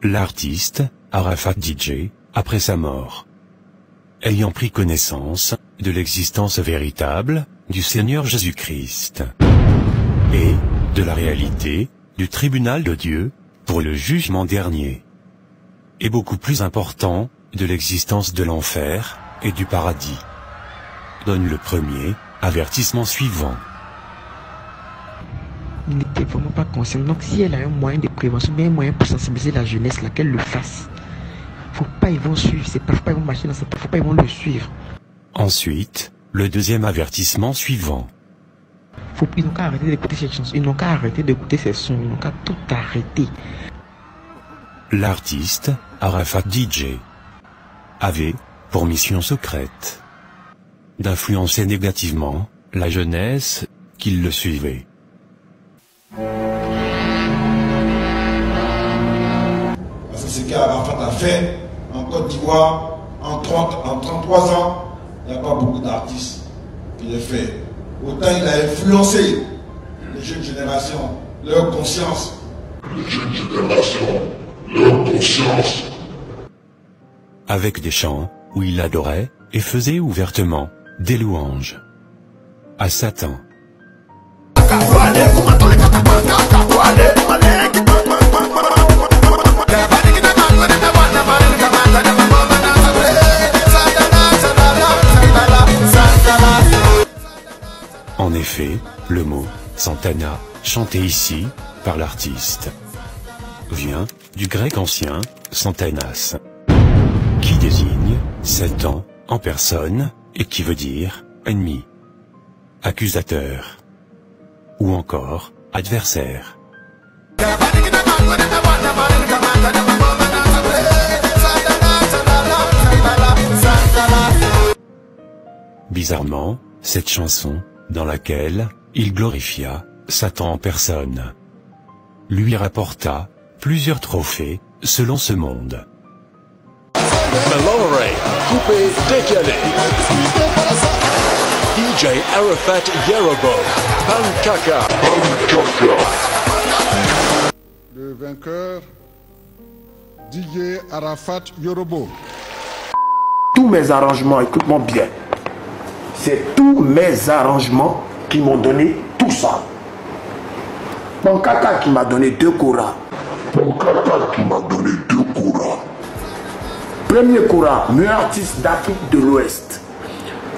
l'artiste, Arafat DJ, après sa mort. Ayant pris connaissance de l'existence véritable du Seigneur Jésus-Christ et de la réalité du tribunal de Dieu pour le jugement dernier, et beaucoup plus important de l'existence de l'enfer et du paradis, donne le premier avertissement suivant. Il n'était vraiment pas conscient. Donc si elle a un moyen de prévention, bien un moyen pour sensibiliser la jeunesse, laquelle le fasse. Faut pas ils vont suivre, c'est pas, faut pas ils vont marcher dans cette, faut pas ils vont le suivre. Ensuite, le deuxième avertissement suivant. Ils n'ont qu'à arrêter d'écouter ces chansons, ils n'ont qu'à arrêter d'écouter ces sons, ils n'ont qu'à tout arrêter. L'artiste, Arafat DJ, avait pour mission secrète d'influencer négativement la jeunesse qui le suivait. Parce que ce qu'Arafat a fait en Côte d'Ivoire, en 33 ans, il n'y a pas beaucoup d'artistes qui l'ont fait. Autant il a influencé les jeunes générations, leur conscience. Les jeunes générations, leur conscience. Avec des chants où il adorait et faisait ouvertement des louanges à Satan. En effet, le mot « Santana » chanté ici, par l'artiste, vient du grec ancien « Santanas », qui désigne Satan en personne et qui veut dire « ennemi », « accusateur » ou encore « adversaire ». Bizarrement, cette chanson, dans laquelle il glorifia Satan en personne, lui rapporta plusieurs trophées selon ce monde. Malore, Coupé décalé. DJ Arafat Yerobo, Pankaka. Le vainqueur, DJ Arafat Yerobo. Tous mes arrangements, écoute-moi bien, c'est tous mes arrangements qui m'ont donné tout ça. Pankaka qui m'a donné 2 koras. Pankaka qui m'a donné 2 koras. Premier kora, meilleur artiste d'Afrique de l'Ouest.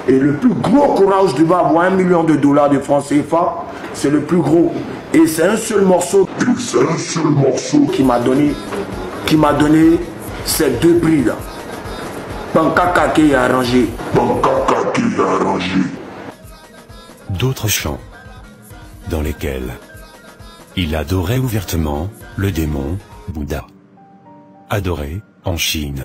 Et le plus gros kora où je devais avoir $1 million de francs CFA, c'est le plus gros. Et c'est un seul morceau qui m'a donné ces 2 prix là. Pankaka qui a arrangé. Pankaka qui a arrangé. D'autres chants, dans lesquels il adorait ouvertement le démon Bouddha, adoré en Chine.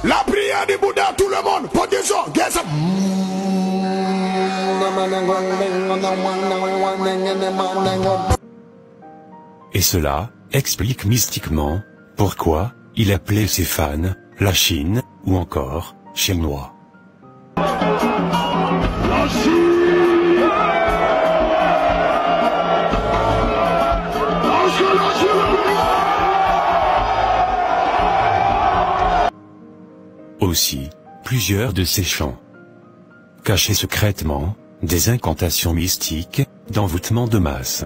La prière du Bouddha, tout le monde, position, guess. Et cela explique mystiquement pourquoi il appelait ses fans la Chine ou encore Chinois. Aussi, plusieurs de ces chants cachaient secrètement des incantations mystiques d'envoûtement de masse.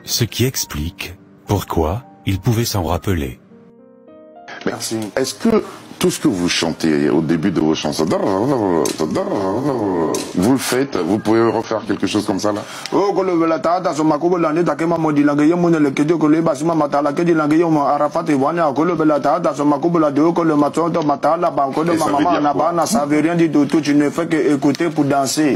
Ce qui explique pourquoi il pouvait s'en rappeler. Merci. Est-ce que tout ce que vous chantez au début de vos chansons, vous le faites, vous pouvez refaire quelque chose comme ça là? Ça veut rien dire de tout, tu ne fais que écouter pour danser.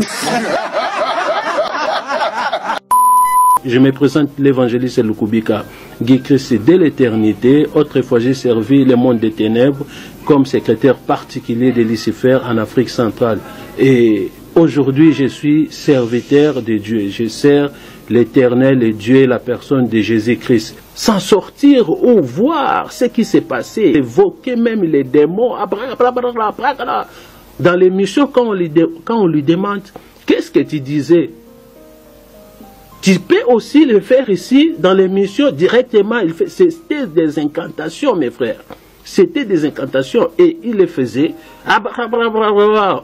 Je me présente l'évangéliste Lukubika Guy Christ dès l'éternité. Autrefois, j'ai servi le monde des ténèbres comme secrétaire particulier de Lucifer en Afrique centrale. Et aujourd'hui, je suis serviteur de Dieu. Je sers l'Éternel et Dieu et la personne de Jésus-Christ. Sans sortir ou voir ce qui s'est passé, évoquer même les démons. Dans l'émission, quand on lui demande « Qu'est-ce que tu disais ?» Tu peux aussi le faire ici, dans l'émission, directement. C'était des incantations, mes frères. C'était des incantations et il les faisait.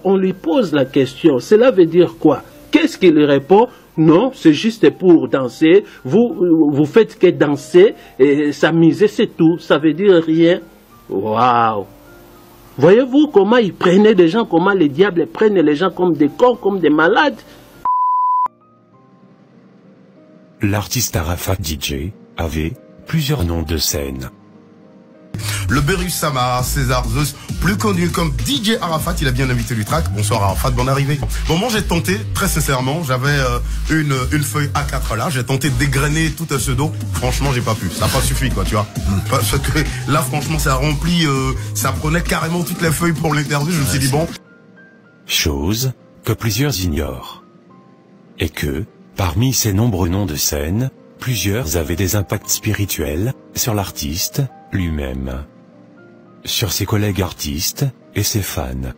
On lui pose la question. Cela veut dire quoi? Qu'est-ce qu'il répond? Non, c'est juste pour danser. Vous faites que danser et s'amuser, c'est tout. Ça veut dire rien. Waouh! Voyez-vous comment ils prenaient des gens, comment les diables prennent les gens comme des cons, comme des malades? L'artiste Arafat DJ avait plusieurs noms de scène. Le Berus Sama, César Zeus, plus connu comme DJ Arafat, il a bien invité du track. Bonsoir Arafat, bonne arrivée. Bon, moi j'ai tenté, très sincèrement, j'avais une feuille A4 là, j'ai tenté de dégrainer tout un pseudo. Franchement, j'ai pas pu, ça n'a pas suffi quoi, tu vois. Parce que là, franchement, ça remplit, ça prenait carrément toutes les feuilles pour l'interview. Je me suis dit bon. Chose que plusieurs ignorent. Et que, parmi ces nombreux noms de scène, plusieurs avaient des impacts spirituels sur l'artiste lui-même, sur ses collègues artistes et ses fans.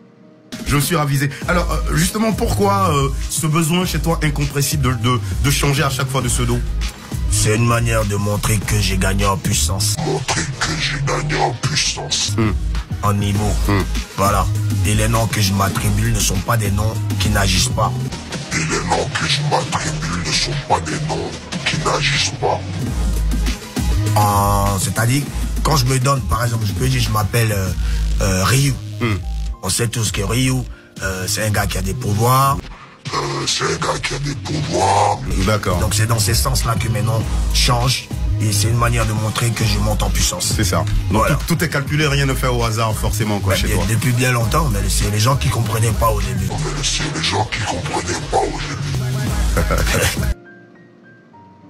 Je suis ravisé. Alors, justement, pourquoi ce besoin chez toi incompressible de changer à chaque fois de pseudo? C'est une manière de montrer que j'ai gagné en puissance. En niveau. Voilà. Et les noms que je m'attribue ne sont pas des noms qui n'agissent pas. C'est-à-dire, quand je me donne, par exemple, je peux dire je m'appelle Ryu. On sait tous que Ryu, c'est un gars qui a des pouvoirs. D'accord. Donc c'est dans ce sens-là que mes noms changent. Et c'est une manière de montrer que je monte en puissance. C'est ça. Donc voilà. Tout est calculé, rien ne fait au hasard forcément quoi, chez toi. Depuis bien longtemps, mais c'est les gens qui comprenaient pas au début.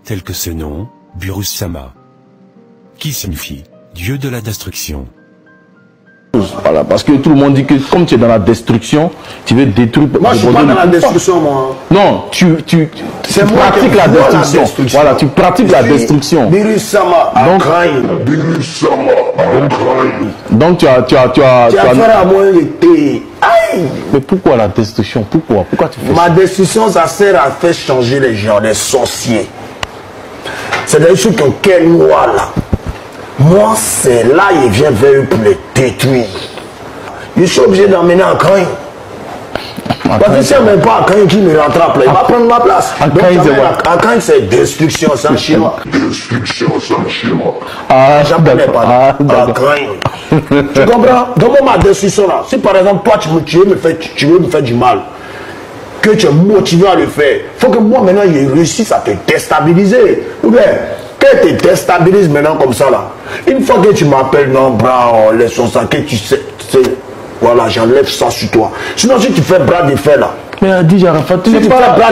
Tel que ce nom, Berus Sama, qui signifie Dieu de la destruction. Voilà, parce que tout le monde dit que comme tu es dans la destruction, tu veux détruire. Moi, je suis pas dans la destruction, moi. Non, tu pratiques la destruction. Voilà, tu pratiques la destruction. Berus Sama, donc tu as affaire à moi. Mais pourquoi la destruction? Pourquoi tu fais ça? Ma destruction, ça sert à faire changer les gens, les sorciers. C'est des choses auxquelles moi là. Moi, c'est là il vient vers eux pour les détruire. Je suis obligé d'emmener un crain. Parce que si même pas un crain qui me rattrape là, il va prendre ma place. Un crain, c'est destruction sans chinois. J'en connais pas. Un crain. Tu comprends? Donc ma destruction là, si par exemple toi tu veux me faire du mal, que tu es motivé à le faire, il faut que moi maintenant je réussisse à te déstabiliser. Ou bien, que tu te déstabilises maintenant comme ça là. Une fois que tu m'appelles, non, bras, laisse ça, que tu sais, voilà, j'enlève ça sur toi. Sinon, si tu fais bras de fer là. Mais DJ Arafat, tu fais bras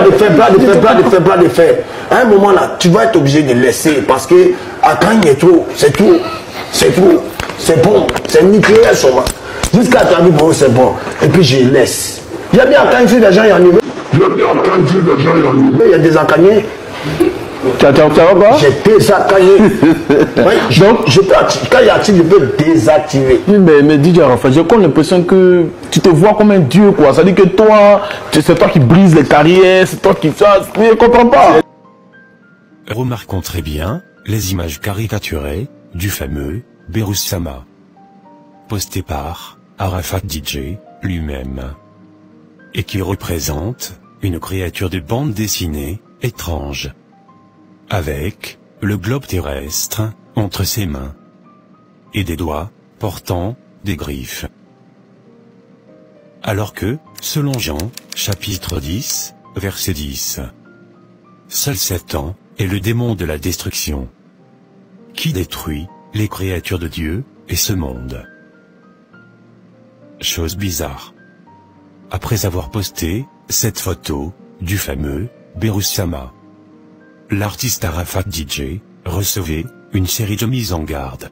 de fer. À un moment là, tu vas être obligé de laisser parce que à quand il est trop, c'est bon, c'est nucléaire seulement. Jusqu'à ta vie, bon, c'est bon. Et puis je laisse. Il y a bien quand il y a des gens y en il y a des encagnés. Tu vas quoi? J'ai désactivé. Donc, quand il y a je peux désactiver. Mais DJ Arafat, j'ai comme l'impression que tu te vois comme un dieu, quoi. Ça dit que toi, c'est toi qui brises les carrières, c'est toi qui ça. Mais je ne comprends pas. Remarquons très bien les images caricaturées du fameux Berus Sama, posté par Arafat DJ lui-même, et qui représente une créature de bande dessinée étrange, avec le globe terrestre entre ses mains et des doigts portant des griffes. Alors que, selon Jean, chapitre 10, verset 10, seul Satan est le démon de la destruction, qui détruit les créatures de Dieu et ce monde. Chose bizarre. Après avoir posté cette photo du fameux Berus Sama, l'artiste Arafat DJ recevait une série de mises en garde.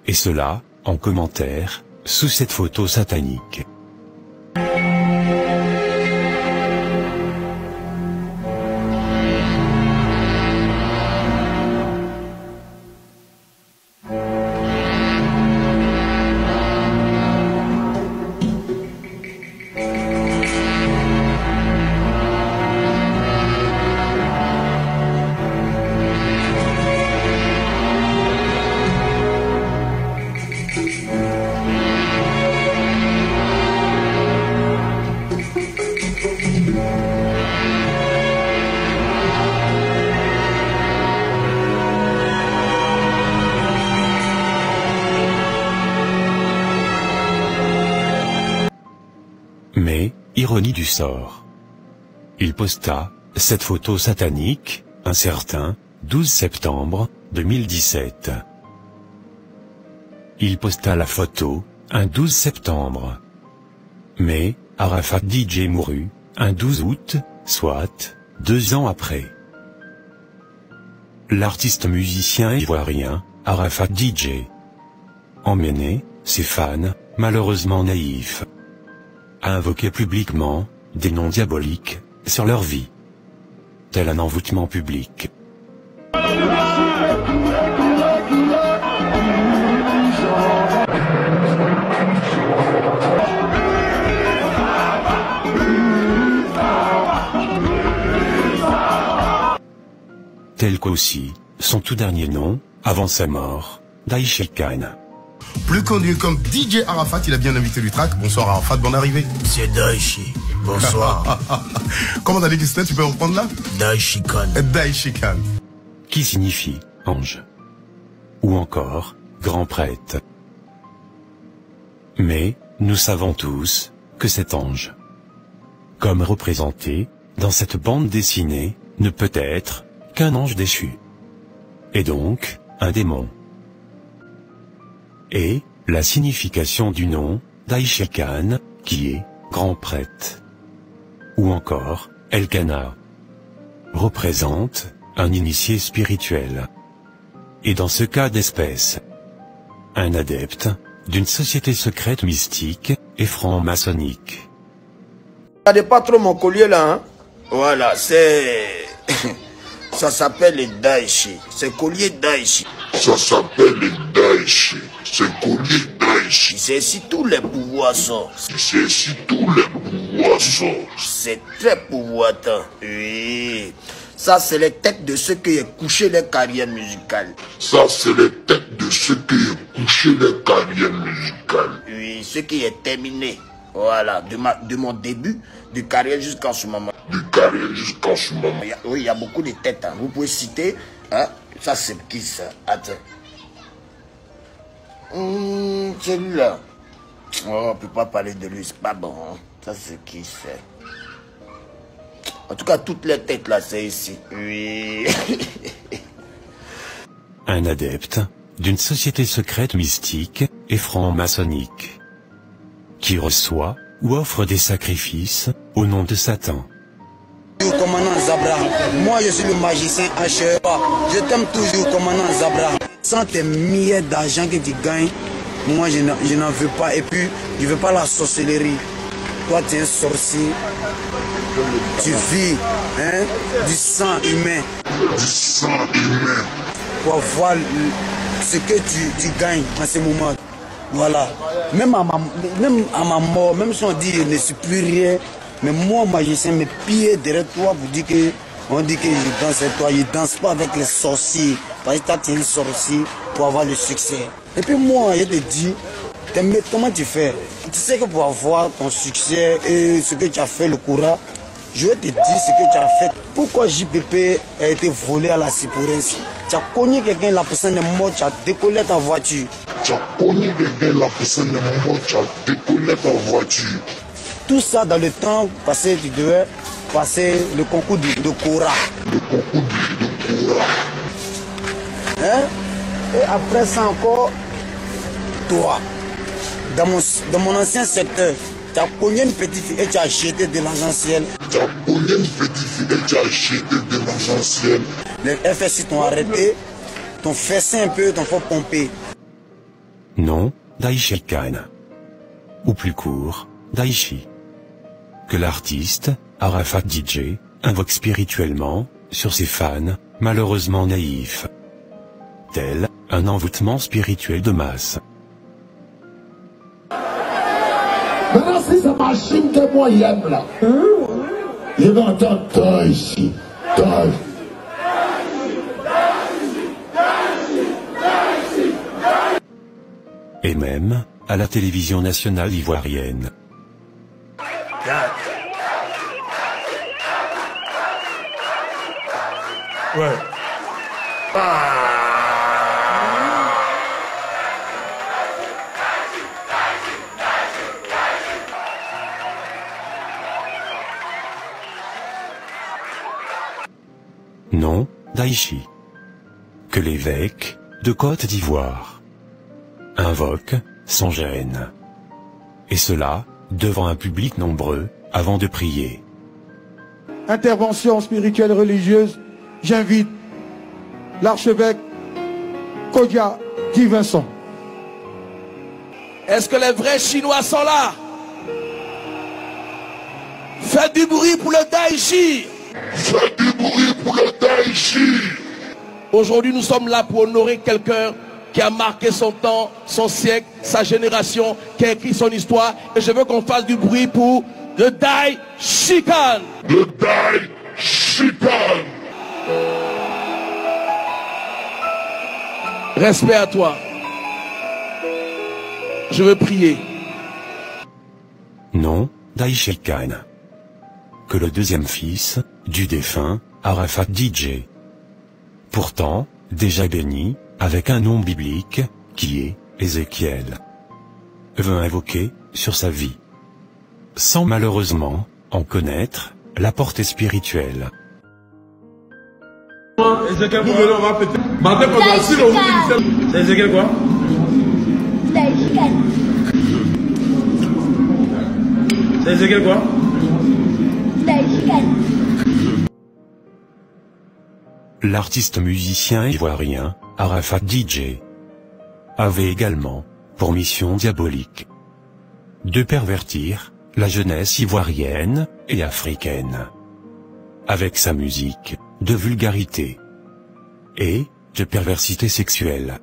Et cela, en commentaire, sous cette photo satanique. Mais, ironie du sort. Il posta cette photo satanique, un certain 12 septembre 2017. Il posta la photo un 12 septembre. Mais, Arafat DJ mourut un 12 août, soit 2 ans après. L'artiste musicien ivoirien, Arafat DJ, emmenait ses fans, malheureusement naïfs, à invoquer publiquement des noms diaboliques sur leur vie, tel un envoûtement public. Tel qu'aussi son tout dernier nom, avant sa mort, Daichi Khan. Plus connu comme DJ Arafat, il a bien invité du track. Bonsoir Arafat, bonne arrivée. C'est Daichi. Bonsoir. Comment t'as dit que c'était? Tu peux reprendre là? Daichi Khan. Daichi Khan. Qui signifie ange. Ou encore grand prêtre. Mais, nous savons tous que cet ange, comme représenté dans cette bande dessinée, ne peut être qu'un ange déchu. Et donc, un démon. Et, la signification du nom, Daichi Khan, qui est grand prêtre. Ou encore, Elkanah, représente un initié spirituel. Et dans ce cas d'espèce, un adepte d'une société secrète mystique et franc-maçonnique. Regardez pas trop mon collier là, hein? Voilà, c'est... Ça s'appelle le Daichi. C'est collier Daichi. Ça s'appelle le Daichi. C'est collier Daichi. C'est ici tous les pouvoirs sortent. C'est ici tous les pouvoirs sortent. C'est très pouvoitant. Oui. Ça, c'est les têtes de ceux qui ont couché les carrières musicales. Ça, c'est les têtes de ceux qui ont couché les carrières musicales. Oui, ceux qui ont terminé. Voilà, de mon début de carrière jusqu'en ce moment. De carrière jusqu'en ce moment. Oui, il y a beaucoup de têtes. Hein. Vous pouvez citer. Hein? Ça, c'est qui ça? Attends. Celui-là. Oh, on ne peut pas parler de lui, c'est pas bon. Hein? Ça, c'est qui c'est? En tout cas, toutes les têtes là, c'est ici. Oui. Un adepte d'une société secrète mystique et franc-maçonnique, qui reçoit ou offre des sacrifices au nom de Satan. Commandant Zabra, moi je suis le magicien H. Je t'aime toujours, commandant Zabra. Sans tes milliers d'argent que tu gagnes, moi je n'en veux pas. Et puis, je ne veux pas la sorcellerie. Toi, tu es un sorcier. Tu vis hein, du sang humain. Du sang humain. Pour voir ce que tu gagnes en ce moment. Voilà. Même à ma mort, même si on dit je ne suis plus rien, mais moi, magicien, mes pieds derrière toi vous dit que on dit que je danse avec toi, je ne danse pas avec les sorciers. Parce que toi, tu es un sorcier pour avoir le succès. Et puis moi, je te dis, comment tu fais? Tu sais que pour avoir ton succès et ce que tu as fait, le courage, je vais te dire ce que tu as fait. Pourquoi JPP a été volé à la Cypresse? Tu as connu quelqu'un, la personne est morte, tu as décollé ta voiture. Tu as connu quelqu'un, la personne est morte, tu as décollé ta voiture. Tout ça dans le temps passé, tu devais passer le concours de Cora. Le concours de Cora. Hein? Et après ça encore, toi, dans mon ancien secteur, Tu as cogné une petite fille et tu as jeté de l'argent ciel. Tu as cogné une petite fille et tu as jeté de l'argent ciel. Les FSI t'ont arrêté, t'ont fessé un peu, t'ont fait pomper. Non, Daichi Khan. Ou plus court, Daichi. Que l'artiste, Arafat DJ, invoque spirituellement, sur ses fans, malheureusement naïfs. Tel, un envoûtement spirituel de masse. Maintenant, c'est sa machine que moi j'aime là. Je vais entendre toi ici. Toi. Et même, à la télévision nationale ivoirienne. Ouais. Non, Daichi. Que l'évêque, de Côte d'Ivoire, invoque, sans gêne. Et cela, devant un public nombreux, avant de prier. Intervention spirituelle religieuse, j'invite l'archevêque Kodia Guy Vincent. Est-ce que les vrais Chinois sont là? Faites du bruit pour le Daichi. Faites du bruit pour le Daichi. Aujourd'hui, nous sommes là pour honorer quelqu'un qui a marqué son temps, son siècle, sa génération, qui a écrit son histoire. Et je veux qu'on fasse du bruit pour le Daichi Khan. Le Daichi Khan. Respect à toi. Je veux prier. Non, Daichi Khan. Que le deuxième fils, du défunt, Arafat DJ. Pourtant, déjà béni, avec un nom biblique, qui est Ézéchiel, veut invoquer, sur sa vie. Sans malheureusement, en connaître, la portée spirituelle. Ézéchiel, vous venez, on va péter. C'est Ézéchiel quoi? C'est Ézéchiel quoi? L'artiste musicien ivoirien, Arafat DJ, avait également, pour mission diabolique, de pervertir la jeunesse ivoirienne et africaine, avec sa musique de vulgarité et de perversité sexuelle.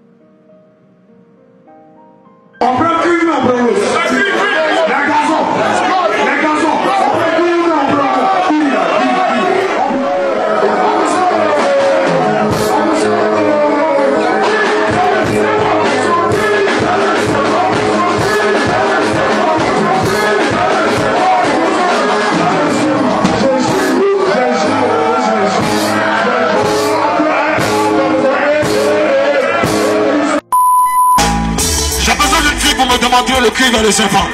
Demander le cri vers les enfants.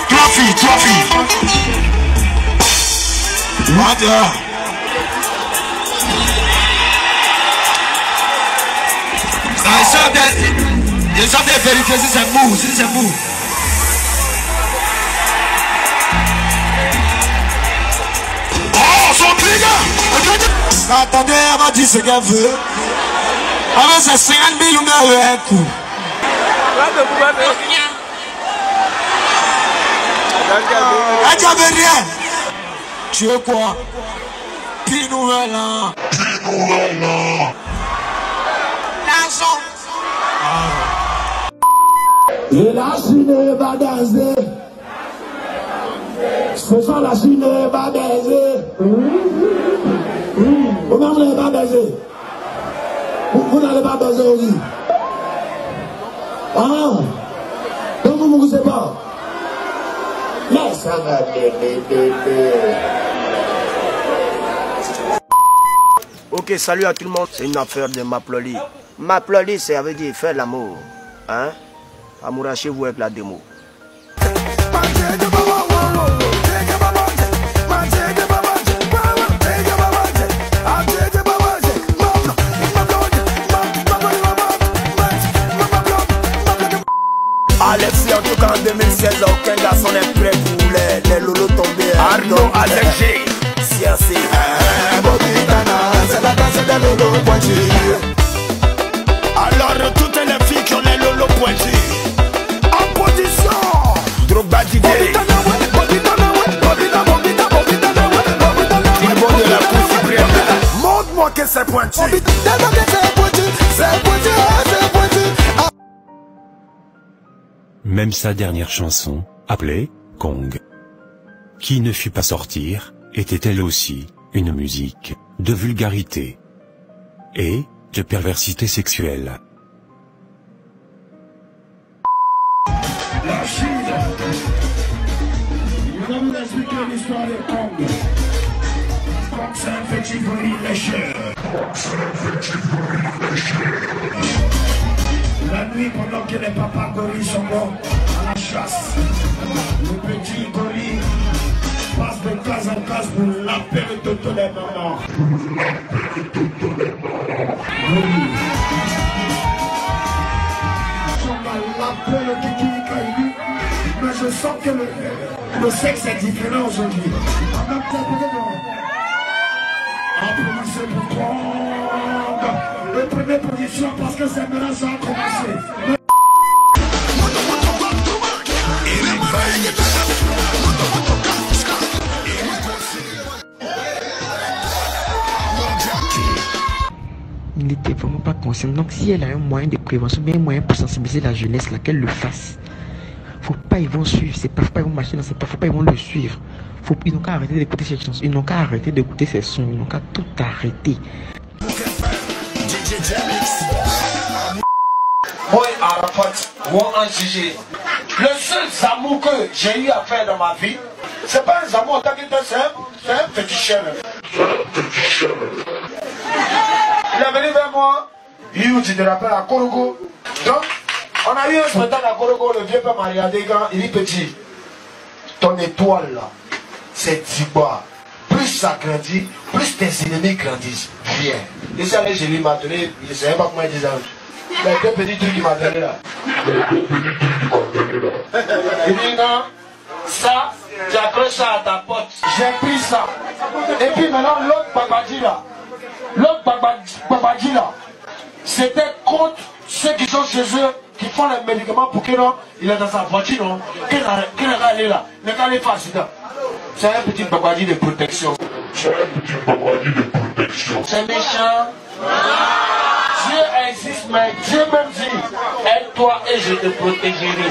Trois filles. Manda. Les gens de vérifier si c'est mou, Oh, son client. Attendez, elle va dire ce qu'elle veut. Avec ses 50 000, on met un coup. Elle t'avait rien. Tu veux quoi? Puis nouvelle hein. L'argent. Et la Chine va danser. Ce soir la Chine va baiser. Comment vous n'allez pas baiser? Vous n'allez pas baiser aussi. Ah, donc vous ne vous savez pas. Mais ça va Ok, salut à tout le monde. C'est une affaire de Maploli. Maploli, ça veut dire faire l'amour. Hein? Amourachez-vous avec la démo. Alexis en tout cas 2016, aucun garçon n'est prêt pour les lolos tombés. Arnaud Alexé. CRC. C'est la danse des lolos pointus. Alors toutes les filles qui ont les lolos pointus, en position. Drogba Didier. Montre-moi que c'est pointu. Même sa dernière chanson, appelée Kong, qui ne fut pas sortir, était elle aussi une musique de vulgarité et de perversité sexuelle. La Chine. Je vais vous expliquer l'histoire de Kong. Kong, c'est un petit gorille léger. La nuit, pendant que les papas gorilles sont morts à la chasse, le petit gorille passe de case en case pour laper toutes les mamans. Oui. On va laper le kiki kaili, mais je sens que le sexe est différent aujourd'hui. En même temps, applaudissez pour Kong. Le première position parce que c'est maintenant ça a commencé. Il n'était vraiment pas conscient. Donc si elle a un moyen de prévention, bien un moyen pour sensibiliser la jeunesse, laquelle le fasse. Faut pas, ils vont suivre, c'est pas, faut pas ils vont marcher dans ses pas, faut pas ils vont le suivre. Ils n'ont qu'à arrêter d'écouter ces chansons, ils n'ont qu'à arrêter d'écouter ces sons, ils n'ont qu'à tout arrêter. Moi, Arafat, moi, en jugé. Le seul amour que j'ai eu à faire dans ma vie, c'est pas un amour en tant que tel, c'est un féticheur. Il est venu vers moi, il dit, tu te rappelles à Korogo. Donc, on a eu un spectacle à Korogo, le vieux père m'a regardé quand il dit, petit, ton étoile là, c'est Diba. Plus ça grandit, plus tes ennemis grandissent. Viens. Et ça, je lui m'a donné, je ne savais pas comment il disait. Les deux petits trucs qu'il m'a donné là. Il dit non, ça, tu accroches ça à ta porte. J'ai pris ça. Et puis maintenant, l'autre Babadji là, c'était contre ceux qui sont chez eux, qui font les médicaments pour que non, il est dans sa voiture, non, qu'il n'est aller là, n'est qu'à aller faire accident. C'est un petit Babadji de protection. C'est méchant. Dieu existe, mais Dieu même dit, aide-toi et je te protégerai.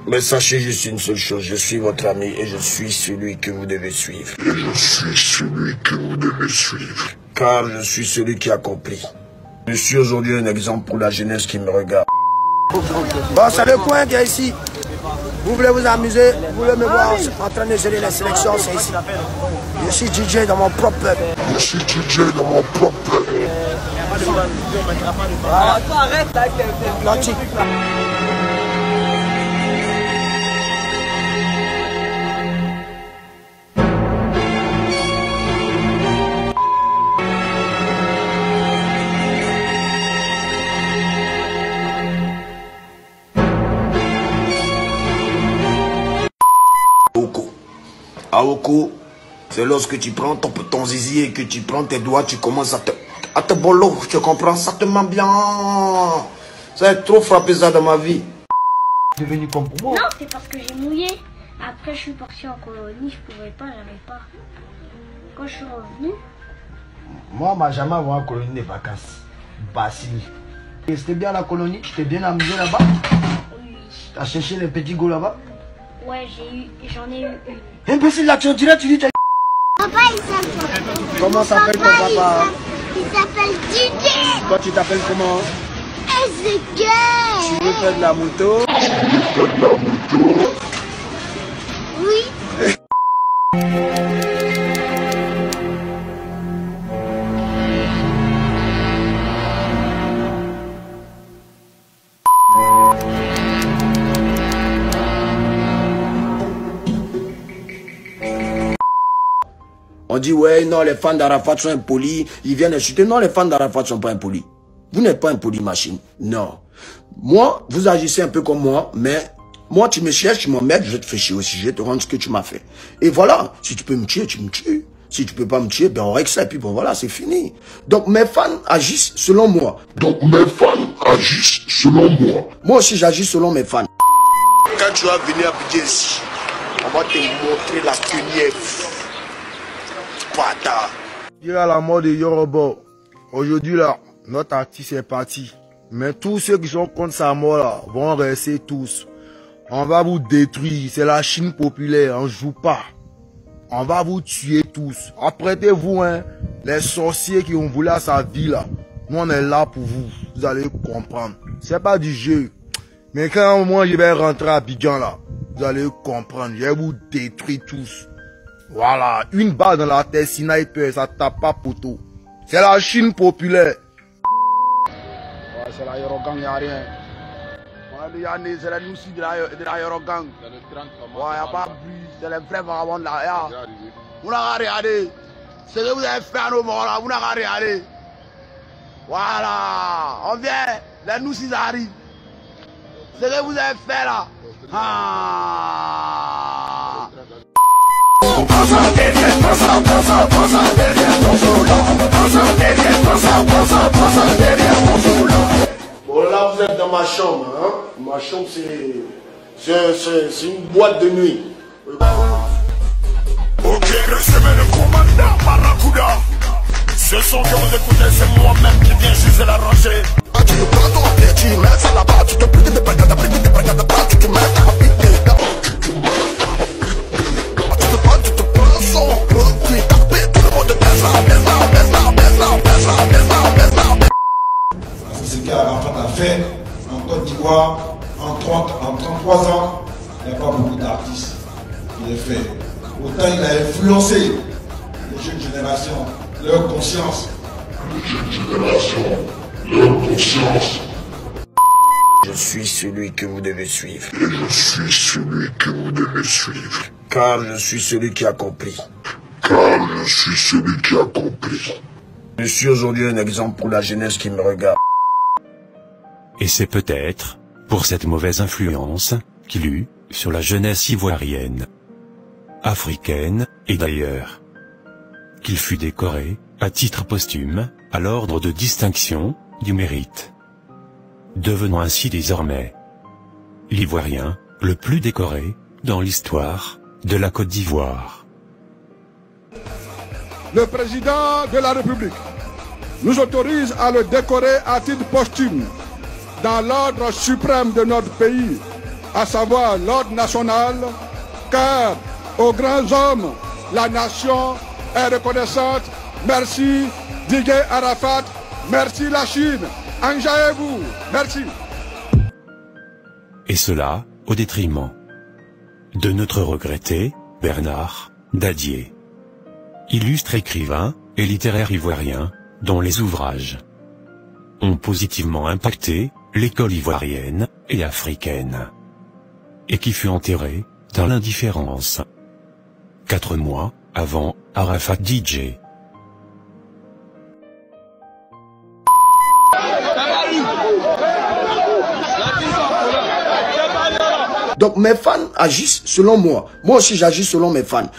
Mais sachez juste une seule chose, je suis votre ami et je suis celui que vous devez suivre. Et je suis celui que vous devez suivre. Car je suis celui qui a compris. Je suis aujourd'hui un exemple pour la jeunesse qui me regarde. Bon, c'est le coin qui est ici. Vous voulez vous amuser, vous voulez me voir en train de gérer la sélection, c'est ici. Je suis DJ dans mon propre peuple. Je suis DJ dans mon propre peuple. Arrête avec tes Aoko, c'est lorsque tu prends ton zizi et que tu prends tes doigts, tu commences à te bolo, tu comprends? Ça te ment bien. Ça a trop frappé ça dans ma vie. Tu es devenu comme pour moi. Non, c'est parce que j'ai mouillé. Après, je suis parti en colonie, je pouvais pas, j'arrivais pas. Quand je suis revenu... Moi, on m'a jamais envoyé en colonie de vacances. Basile. Et c'était bien la colonie? Tu t'es bien amusé là-bas? Oui. T'as cherché les petits gars là-bas? Ouais, j'en ai eu une. Imbécile, là, tu dirais, tu dis... Papa, il s'appelle... Comment s'appelle ton papa? Il s'appelle Didier. Toi, tu t'appelles comment? Ezekiel. Tu veux faire de la moto? Oui. On dit, ouais, non, les fans d'Arafat sont impolis, ils viennent insulter. Non, les fans d'Arafat ne sont pas impolis. Vous n'êtes pas impoli, machine. Non. Moi, vous agissez un peu comme moi, mais moi, tu me cherches, tu m'emmerdes, je vais te faire chier aussi, je vais te rendre ce que tu m'as fait. Et voilà, si tu peux me tuer, tu me tues. Si tu peux pas me tuer, ben on règle ça, et puis bon, voilà, c'est fini. Donc, mes fans agissent selon moi. Moi aussi, j'agis selon mes fans. Quand tu vas venir à Abidjan ici, on va te montrer la tenière. Il y a la mort de Yorobo. Aujourd'hui là, notre artiste est parti. Mais tous ceux qui sont contre sa mort là vont rester tous. On va vous détruire. C'est la Chine populaire. On joue pas. On va vous tuer tous. Apprêtez-vous, hein. Les sorciers qui ont voulu à sa vie là. Nous on est là pour vous. Vous allez comprendre. C'est pas du jeu. Mais quand moi je vais rentrer à Abidjan là, vous allez comprendre. Je vais vous détruire tous. Voilà, une balle dans la tête, sniper, ça tape pas poteau. C'est la Chine populaire. Ouais, c'est la Yorogang, y'a rien. Ouais, c'est la Noussi de la Yorogang. Ouais, y'a pas de bruit, c'est les vrais vagabonds là. Vous n'avez rien regardé. Ce que vous avez fait à nos morts là, vous n'avez rien regardé. Voilà, on vient, les Noussis arrivent. Ce que vous avez fait là. Bon là vous êtes dans ma chambre, hein? Ma chambre c'est une boîte de nuit. Ok, recevez le commandant Barracuda. Ce son que vous écoutez, c'est moi-même qui viens juger la rangée. Tu te prends ton pied, tu mets ça là-bas, tu te plies de tu te mets ta C'est ce qu'Arafat a fait en Côte d'Ivoire en 33 ans. Il n'y a pas beaucoup d'artistes qui l'ont fait. Autant il a influencé les jeunes générations, leur conscience. Je suis celui que vous devez suivre. Car je suis celui qui a compris. Je suis aujourd'hui un exemple pour la jeunesse qui me regarde. Et c'est peut-être pour cette mauvaise influence qu'il eut sur la jeunesse ivoirienne, africaine et d'ailleurs, qu'il fut décoré à titre posthume à l'ordre de distinction du mérite, devenant ainsi désormais l'Ivoirien le plus décoré dans l'histoire de la Côte d'Ivoire. Le président de la République nous autorise à le décorer à titre posthume dans l'ordre suprême de notre pays, à savoir l'ordre national, car aux grands hommes, la nation est reconnaissante. Merci Didier Arafat, merci la Chine, enjaillez-vous, merci. Et cela au détriment de notre regretté Bernard Dadier, illustre écrivain et littéraire ivoirien, dont les ouvrages ont positivement impacté l'école ivoirienne et africaine, et qui fut enterré dans l'indifférence 4 mois avant Arafat DJ. Donc mes fans agissent selon moi. Moi aussi j'agis selon mes fans.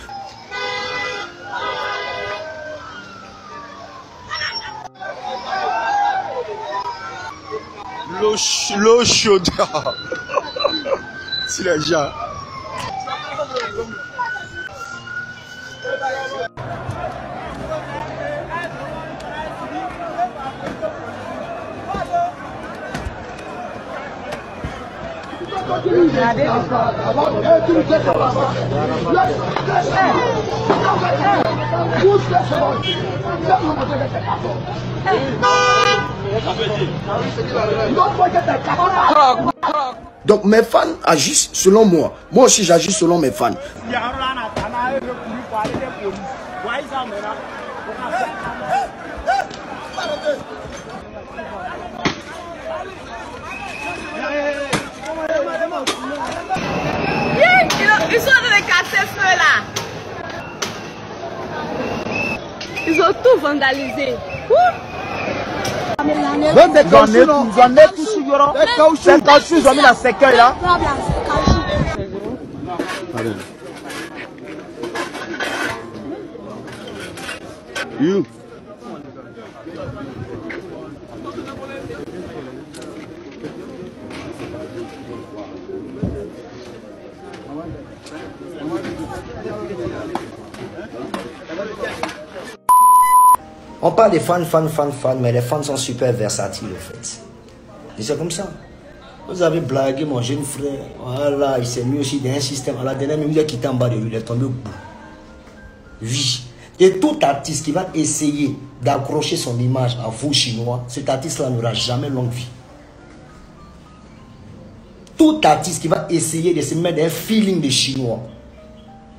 l'eau chaude. Si les gens. Donc mes fans agissent selon moi. Moi aussi j'agis selon mes fans. Ils sont en train de casser ce feu là. Ils ont tout vandalisé. J'en ai tout sur Yoron. C'est caoutchouc, ils ont mis la séquelle là. You. On parle des fans, mais les fans sont super versatiles en fait. Et c'est comme ça. Vous avez blagué mon jeune frère, voilà, il s'est mis aussi dans un système. À la dernière minute, il a quitté en bas de lui, il est tombé au bout. Oui. Et tout artiste qui va essayer d'accrocher son image à vous, Chinois, cet artiste-là n'aura jamais longue vie. Tout artiste qui va essayer de se mettre dans un feeling de Chinois,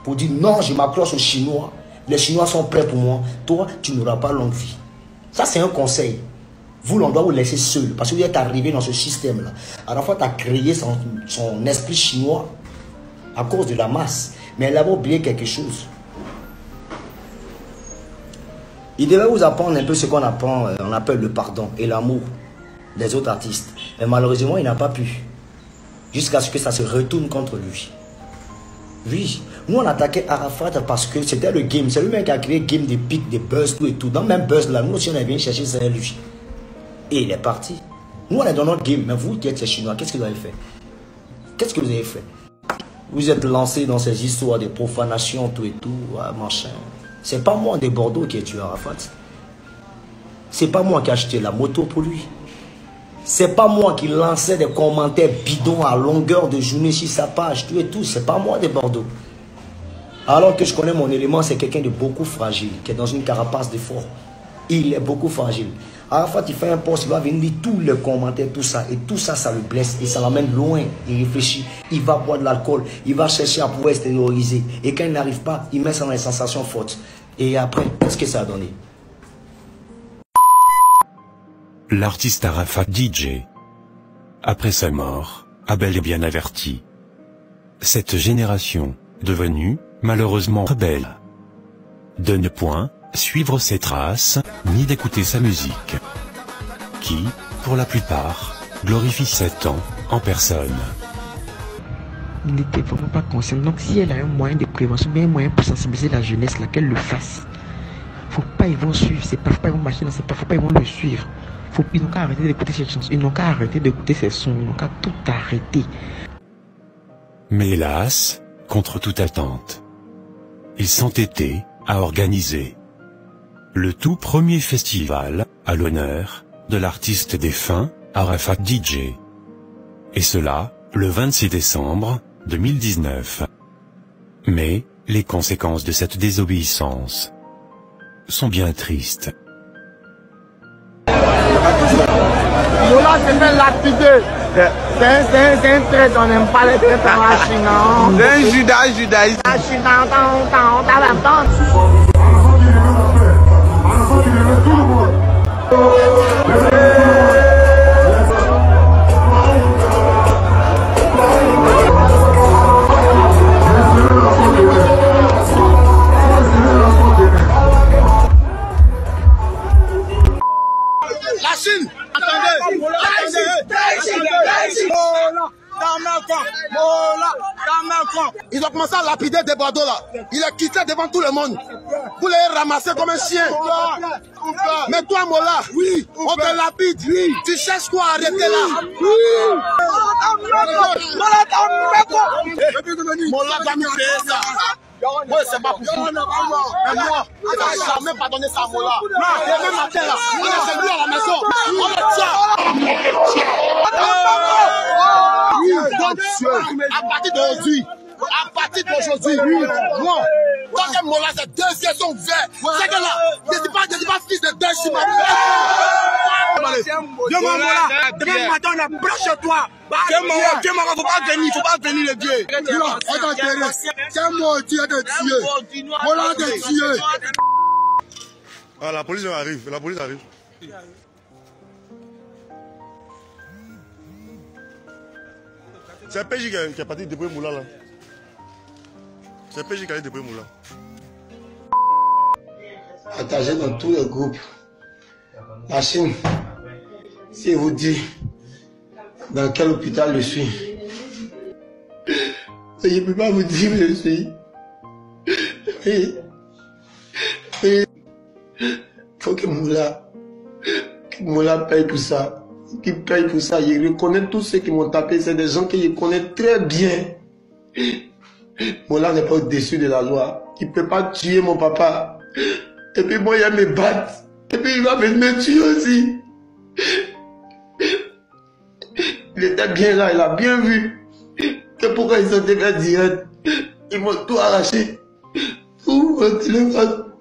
pour dire non, je m'accroche aux Chinois, les Chinois sont prêts pour moi, toi, tu n'auras pas longue vie. Ça, c'est un conseil. Vous, on doit vous laisser seul, parce que vous êtes arrivé dans ce système-là. À la fois, tu as créé son esprit chinois à cause de la masse, mais elle a oublié quelque chose. Il devait vous apprendre un peu ce qu'on apprend, on appelle le pardon et l'amour des autres artistes. Mais malheureusement, il n'a pas pu. Jusqu'à ce que ça se retourne contre lui. Oui, nous on attaquait Arafat parce que c'était le game. C'est lui-même qui a créé le game des pics, des buzz, tout et tout. Dans le même buzz là, nous aussi on est venu chercher ça lui. Et il est parti. Nous on est dans notre game, mais vous qui êtes ces Chinois, qu'est-ce que vous avez fait? Qu'est-ce que vous avez fait? Vous êtes lancé dans ces histoires de profanation, tout et tout, machin. C'est pas moi de Bordeaux qui ai tué Arafat. C'est pas moi qui ai acheté la moto pour lui. C'est pas moi qui lançais des commentaires bidons à longueur de journée sur sa page, tout et tout. C'est pas moi de Bordeaux. Alors que je connais mon élément, c'est quelqu'un de beaucoup fragile, qui est dans une carapace de fort. Il est beaucoup fragile. Arafat, il fait un post, il va venir lire tous les commentaires, tout ça. Et tout ça, ça le blesse. Et ça l'emmène loin. Il réfléchit. Il va boire de l'alcool. Il va chercher à pouvoir extérioriser. Et quand il n'arrive pas, il met ça dans les sensations fortes. Et après, qu'est-ce que ça a donné? L'artiste Arafat DJ. Après sa mort, a bel et bien averti. Cette génération, devenue, malheureusement rebelle, de ne point suivre ses traces, ni d'écouter sa musique, qui, pour la plupart, glorifie 7 ans, en personne. Il n'était vraiment pas conscient. Donc si elle a un moyen de prévention, bien un moyen pour sensibiliser la jeunesse, laquelle le fasse. Faut pas ils vont suivre, c'est pas, faut pas ils vont marcher dans ses pas, faut pas ils vont le suivre. Ils n'ont qu'à arrêter d'écouter ces chansons, ils n'ont qu'à arrêter d'écouter ces sons, ils n'ont qu'à tout arrêter. Mais hélas, contre toute attente, ils s'entêtaient à organiser le tout premier festival à l'honneur de l'artiste défunt Arafat DJ. Et cela, le 26 décembre 2019. Mais, les conséquences de cette désobéissance sont bien tristes. Lola se fait lapider. C'est un trait, on n'aime pas les traits à la Chine. C'est un judaïsme. La Chine, La Chine, attendez, Ils ont commencé à lapider des badauds là. Il est quitté devant tout le monde. Vous les ramasser comme un chien. Mais toi, Mola, oui, on te lapide. Oui. Tu cherches quoi à arrêter là? Oui. Mola va me payer ça. Moi, c'est pas pour vous. Mais moi, je ne vais jamais pardonner ça à Mola. Le même matin là, on est chez lui à la maison. On le tient. À partir d'aujourd'hui. À partir d'aujourd'hui, moi, tant que Mola, ces deux yeux sont ouverts. C'est que là, je ne dis pas fils de deux chimères. Viens-moi, Mola. Demain matin, on est blanc chez toi. Viens-moi, faut pas venir le Dieu. Tiens-moi, tu es de Dieu. Mola de Dieu. Ah, la police arrive, C'est un PJ qui a parti depuis Moula là. C'est un PJ qui a été depuis Moula. Partagez dans tous les groupes. La Chine, si vous dit dans quel hôpital je suis, je ne peux pas vous dire où je suis. Il faut que Moula paye pour ça. Qui paye pour ça. Je reconnais tous ceux qui m'ont tapé. C'est des gens que je connais très bien. Moula n'est pas au-dessus de la loi. Il ne peut pas tuer mon papa. Et puis moi, il va me battre. Et puis il va me tuer aussi. Il était bien là, il a bien vu. Que pourquoi ils sont fait direct. Ils m'ont tout arraché. Tout mon téléphone.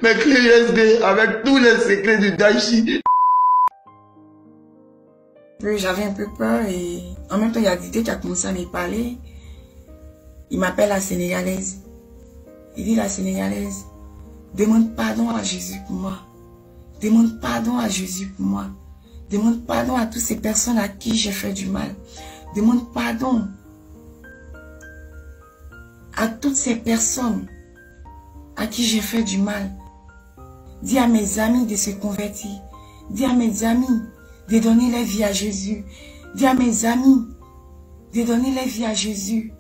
Mes clés USB avec tous les secrets du Daichi. J'avais un peu peur et en même temps il y a Didier qui a commencé à me parler. Il m'appelle la Sénégalaise. Il dit la Sénégalaise, demande pardon à Jésus pour moi. Demande pardon à Jésus pour moi. Demande pardon à toutes ces personnes à qui j'ai fait du mal. Demande pardon à toutes ces personnes à qui j'ai fait du mal. Dis à mes amis de se convertir. Dis à mes amis de donner leur vie à Jésus. Dis à mes amis de donner leur vie à Jésus.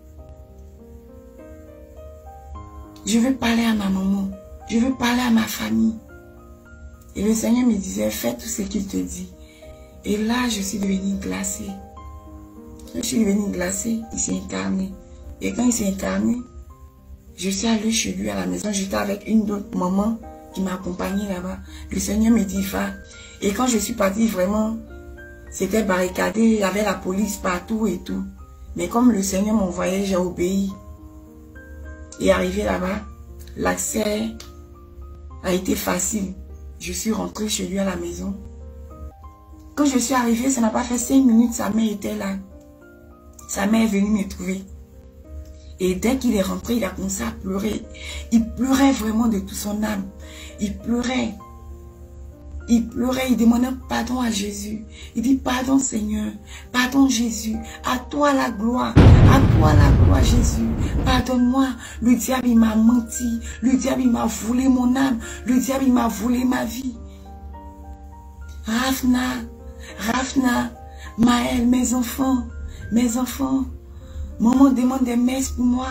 Je veux parler à ma maman. Je veux parler à ma famille. Et le Seigneur me disait, fais tout ce qu'il te dit. Et là, je suis devenue glacée. Je suis devenue glacée. Il s'est incarné. Et quand il s'est incarné, je suis allée chez lui à la maison. J'étais avec une autre maman qui m'a accompagnée là-bas. Le Seigneur me dit, va. Et quand je suis partie, vraiment, c'était barricadé. Il y avait la police partout et tout. Mais comme le Seigneur m'envoyait, j'ai obéi. Et arrivé là-bas, l'accès a été facile. Je suis rentrée chez lui à la maison. Quand je suis arrivée, ça n'a pas fait 5 minutes, sa mère était là. Sa mère est venue me trouver. Et dès qu'il est rentré, il a commencé à pleurer. Il pleurait vraiment de toute son âme. Il pleurait. Il pleurait, il demandait pardon à Jésus. Il dit, pardon Seigneur, pardon Jésus, à toi la gloire, Jésus. Pardonne-moi, le diable il m'a menti, le diable il m'a volé mon âme, le diable il m'a volé ma vie. Rafna, Maël, mes enfants, maman demande des messes pour moi.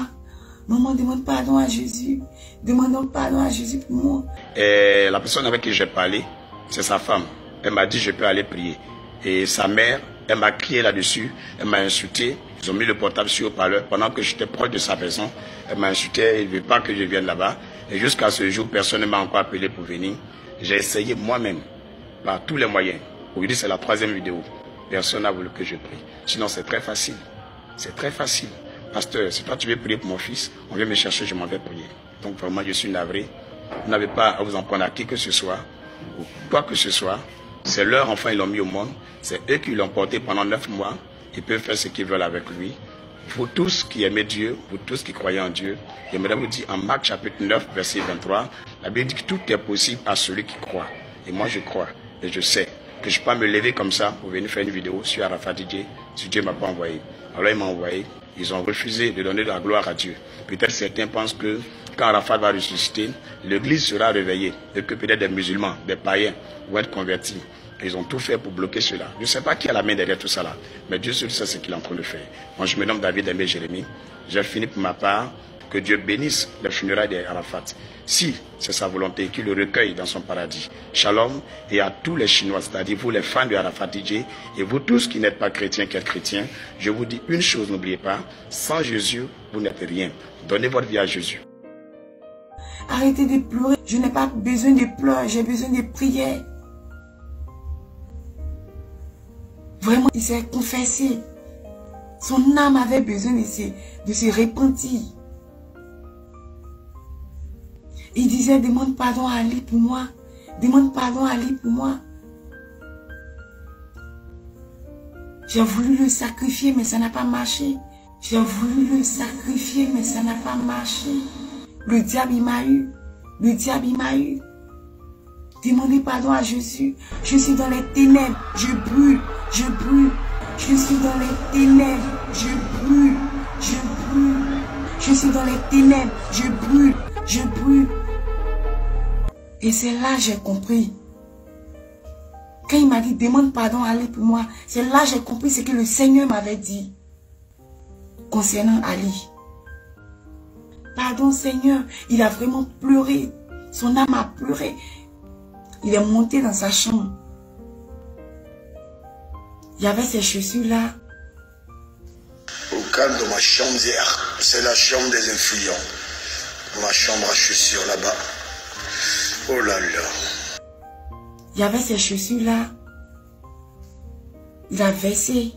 Maman demande pardon à Jésus. Demandons pardon à Jésus pour moi. Et la personne avec qui j'ai parlé, c'est sa femme. Elle m'a dit je peux aller prier. Et sa mère, elle m'a crié là-dessus. Elle m'a insulté. Ils ont mis le portable sur le haut-parleur. Pendant que j'étais proche de sa maison, elle m'a insulté. Elle ne veut pas que je vienne là-bas. Et jusqu'à ce jour, personne ne m'a encore appelé pour venir. J'ai essayé moi-même, par tous les moyens. Aujourd'hui, c'est la 3e vidéo. Personne n'a voulu que je prie. Sinon, c'est très facile. C'est très facile. Pasteur, si toi tu veux prier pour mon fils, on vient me chercher, je m'en vais prier. Donc vraiment, je suis navré. Vous n'avez pas à vous en prendre à qui que ce soit, ou quoi que ce soit. C'est leur enfant, ils l'ont mis au monde. C'est eux qui l'ont porté pendant 9 mois. Ils peuvent faire ce qu'ils veulent avec lui. Vous tous qui aimez Dieu, vous tous qui croyez en Dieu, j'aimerais vous dire en Marc chapitre 9, verset 23, la Bible dit que tout est possible à celui qui croit. Et moi je crois, et je sais que je ne peux pas me lever comme ça pour venir faire une vidéo sur Arafat DJ, si Dieu ne m'a pas envoyé. Alors il m'a envoyé. Ils ont refusé de donner de la gloire à Dieu. Peut-être certains pensent que quand Arafat va ressusciter, l'église sera réveillée et que peut-être des musulmans, des païens vont être convertis. Ils ont tout fait pour bloquer cela. Je ne sais pas qui a la main derrière tout ça là. Mais Dieu seul sait ce qu'il est en train de faire. Moi, je me nomme David Aimé Jérémie. J'ai fini pour ma part. Que Dieu bénisse les funérailles d'Arafat. Si c'est sa volonté, qu'il le recueille dans son paradis. Shalom, et à tous les Chinois, c'est-à-dire vous les fans de Arafat DJ, et vous tous qui n'êtes pas chrétiens, qui êtes chrétiens, je vous dis une chose, n'oubliez pas, sans Jésus, vous n'êtes rien. Donnez votre vie à Jésus. Arrêtez de pleurer. Je n'ai pas besoin de pleurs, j'ai besoin de prières. Vraiment, il s'est confessé. Son âme avait besoin de se repentir. Il disait, demande pardon à Ali pour moi. Demande pardon à Ali pour moi. J'ai voulu le sacrifier, mais ça n'a pas marché. J'ai voulu le sacrifier, mais ça n'a pas marché. Le diable, il m'a eu. Le diable, il m'a eu. Demandez pardon à Jésus. Je suis dans les ténèbres. Je brûle. Je brûle. Je suis dans les ténèbres. Je brûle. Je brûle. Je suis dans les ténèbres. Je brûle. Je brûle. Et c'est là que j'ai compris. Quand il m'a dit, demande pardon à Ali pour moi, c'est là que j'ai compris ce que le Seigneur m'avait dit concernant Ali. Pardon Seigneur, il a vraiment pleuré. Son âme a pleuré. Il est monté dans sa chambre. Il y avait ces chaussures-là. Au calme de ma chambre hier, c'est la chambre des influents. Ma chambre à chaussures là-bas. Oh là là. Il y avait ces chaussures-là. Il a versé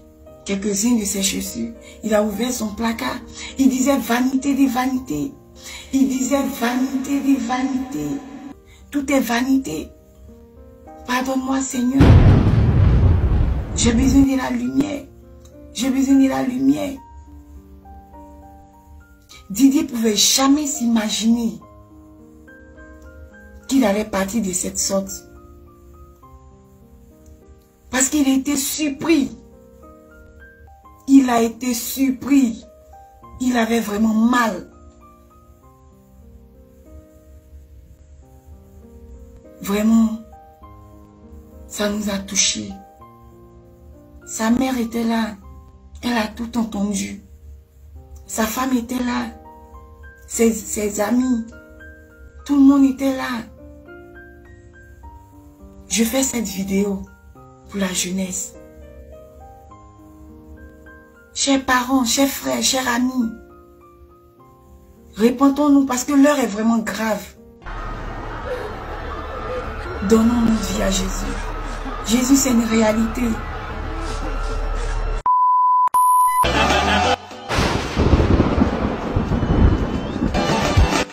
quelques-unes de ses chaussures. Il a ouvert son placard. Il disait vanité des vanités. Il disait vanité des vanités. Tout est vanité. Pardonne-moi Seigneur. J'ai besoin de la lumière. J'ai besoin de la lumière. Didier ne pouvait jamais s'imaginer qu'il allait partir de cette sorte. Parce qu'il a été surpris. Il a été surpris. Il avait vraiment mal. Vraiment, ça nous a touchés. Sa mère était là. Elle a tout entendu. Sa femme était là. Ses amis. Tout le monde était là. Je fais cette vidéo pour la jeunesse. Chers parents, chers frères, chers amis, répondons-nous parce que l'heure est vraiment grave. Donnons notre vie à Jésus. Jésus, c'est une réalité.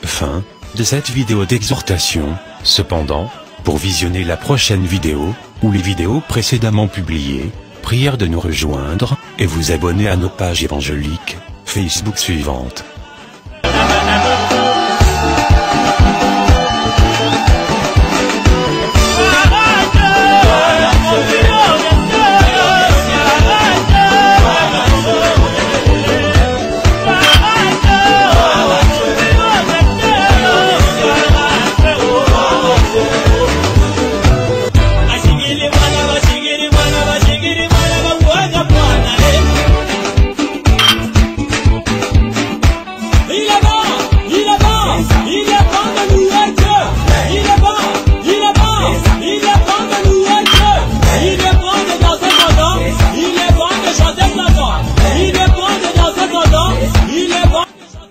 Fin de cette vidéo d'exhortation. Cependant, pour visionner la prochaine vidéo, ou les vidéos précédemment publiées, prière de nous rejoindre, et vous abonner à nos pages évangéliques, Facebook suivantes.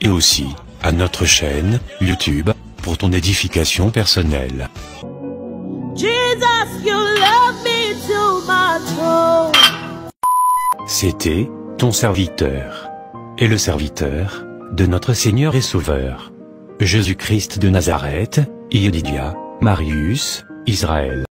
Et aussi à notre chaîne YouTube pour ton édification personnelle. C'était ton serviteur et le serviteur de notre Seigneur et Sauveur, Jésus-Christ de Nazareth, Yedidia, Marius, Israël.